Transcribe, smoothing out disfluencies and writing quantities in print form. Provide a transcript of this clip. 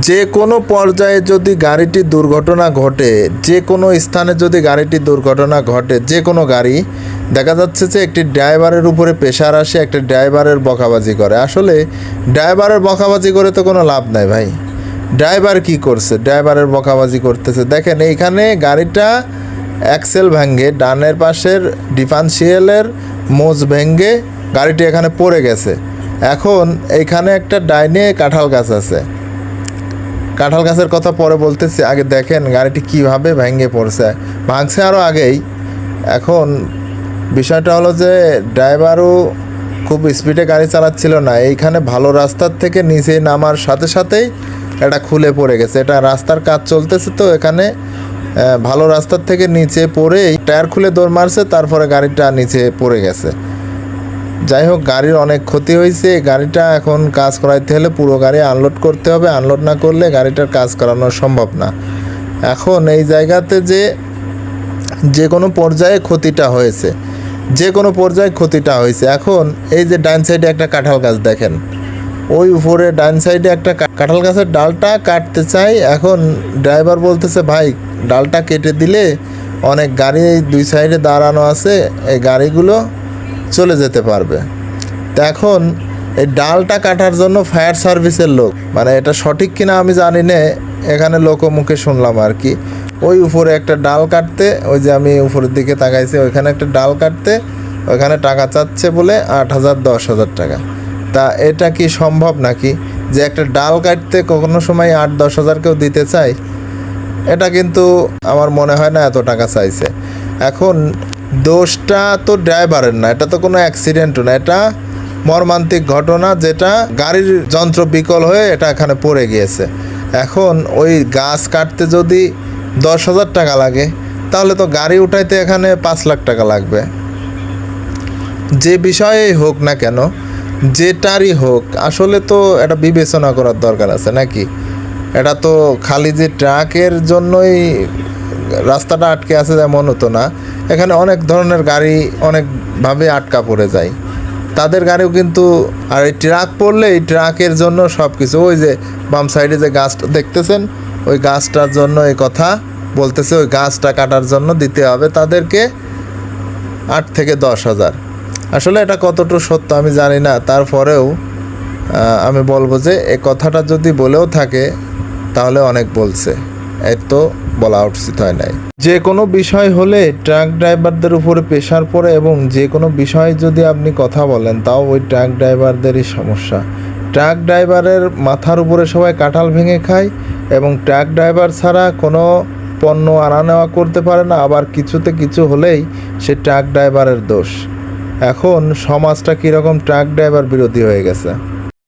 যে কোনো পর্যায়ে যদি গাড়িটি দুর্ঘটনা ঘটে, যে কোনো স্থানে যদি গাড়িটি দুর্ঘটনা ঘটে, যে কোনো গাড়ি, দেখা যাচ্ছে যে একটি ড্রাইভারের উপরে প্রেশার আসে, একটা ড্রাইভারের বকাবাজি করে। আসলে ড্রাইভারের বকাবাজি করে তো কোনো লাভ নাই ভাই। ড্রাইভার কি করছে? ড্রাইভারের বকাবাজি করতেছে। দেখেন এইখানে গাড়িটা অ্যাক্সেল ভেঙে, ডানের পাশের ডিফারেন্সিয়ালের মোজ ভেঙে গাড়িটি এখানে পড়ে গেছে। এখন এইখানে একটা ডাইনে কাঁঠাল গাছ আছে, কাঁঠাল গাছের কথা পরে বলতেছি, আগে দেখেন গাড়িটি কিভাবে ভেঙে পড়ছে। ভাঙছে আরও আগেই। এখন বিষয়টা হলো যে ড্রাইভারও খুব স্পিডে গাড়ি চালাচ্ছিল না। এইখানে ভালো রাস্তার থেকে নিচে নামার সাথে সাথেই এটা খুলে পড়ে গেছে। এটা রাস্তার কাজ চলতেছে, তো এখানে ভালো রাস্তার থেকে নিচে পড়েই টায়ার খুলে দৌড় মারছে, তারপরে গাড়িটা নিচে পড়ে গেছে। যাই হোক, গাড়ির অনেক ক্ষতি হয়েছে। গাড়িটা এখন কাজ করাইতে হলে পুরো গাড়ি আনলোড করতে হবে। আনলোড না করলে গাড়িটার কাজ করানো সম্ভব না। এখন এই জায়গাতে যে কোনো পর্যায়ে ক্ষতিটা হয়েছে, যে কোনো পর্যায়ে ক্ষতিটা হয়েছে। এখন এই যে ডান সাইডে একটা কাঁঠাল গাছ দেখেন, ওই উপরে ডান সাইডে একটা কাঁঠাল গাছের ডালটা কাটতে চাই। এখন ড্রাইভার বলতেছে, ভাই ডালটা কেটে দিলে অনেক গাড়ি দুই সাইডে দাঁড়ানো আছে, এই গাড়িগুলো চলে যেতে পারবে। তো এখন এই ডালটা কাটার জন্য ফায়ার সার্ভিসের লোক, মানে এটা সঠিক কিনা আমি জানি না, এখানে লোকমুখে শুনলাম আর কি, ওই উপরে একটা ডাল কাটতে, ওই যে আমি উপরের দিকে তাকাইছি, ওইখানে একটা ডাল কাটতে ওইখানে টাকা চাচ্ছে বলে 8,000 10,000 টাকা। তা এটা কি সম্ভব নাকি যে একটা ডাল কাটতে কোনো সময় 8-10 হাজার কেউ দিতে চায়? এটা কিন্তু আমার মনে হয় না এত টাকা চাইছে। এখন দোষটা তো ড্রাইভারের না, এটা তো কোনো অ্যাক্সিডেন্টও না, এটা মর্মান্তিক ঘটনা, যেটা গাড়ির যন্ত্র বিকল হয়ে এটা এখানে পড়ে গিয়েছে। এখন ওই গাছ কাটতে যদি 10,000 টাকা লাগে, তাহলে তো গাড়ি উঠাইতে এখানে 5 লাখ টাকা লাগবে। যে বিষয়েই হোক না কেন, যেটারই হোক, আসলে তো এটা বিবেচনা করার দরকার আছে নাকি? এটা তো খালি যে ট্রাকের জন্যই রাস্তাটা আটকে আছে এমনও তো না। এখানে অনেক ধরনের গাড়ি অনেকভাবে আটকা পড়ে যায়, তাদের গাড়িও কিন্তু। আর এই ট্রাক পড়লে এই ট্রাকের জন্য সব কিছু, ওই যে বাম সাইডে যে গাছটা দেখতেছেন, ওই গাছটার জন্য এই কথা বলতেছে, ওই গাছটা কাটার জন্য দিতে হবে তাদেরকে 8 থেকে 10,000। আসলে এটা কতটুকু সত্য আমি জানি না, তারপরেও আমি বলবো যে এই কথাটা যদি বলেও থাকে তাহলে অনেক বলছে, এর তো বলা উচিত হয় নাই। যে কোনো বিষয় হলে ট্রাক ড্রাইভারদের উপরে প্রেশার পড়ে, এবং যে কোনো বিষয়ে যদি আপনি কথা বলেন তাও ওই ট্রাক ড্রাইভারদেরই সমস্যা। ট্রাক ড্রাইভারের মাথার উপরে সবাই কাঁঠাল ভেঙে খায়, এবং ট্রাক ড্রাইভার ছাড়া কোনো পণ্য আনা নেওয়া করতে পারে না। আবার কিছুতে কিছু হলেই সে ট্রাক ড্রাইভারের দোষ। এখন সমাজটা কীরকম ট্রাক ড্রাইভার বিরোধী হয়ে গেছে।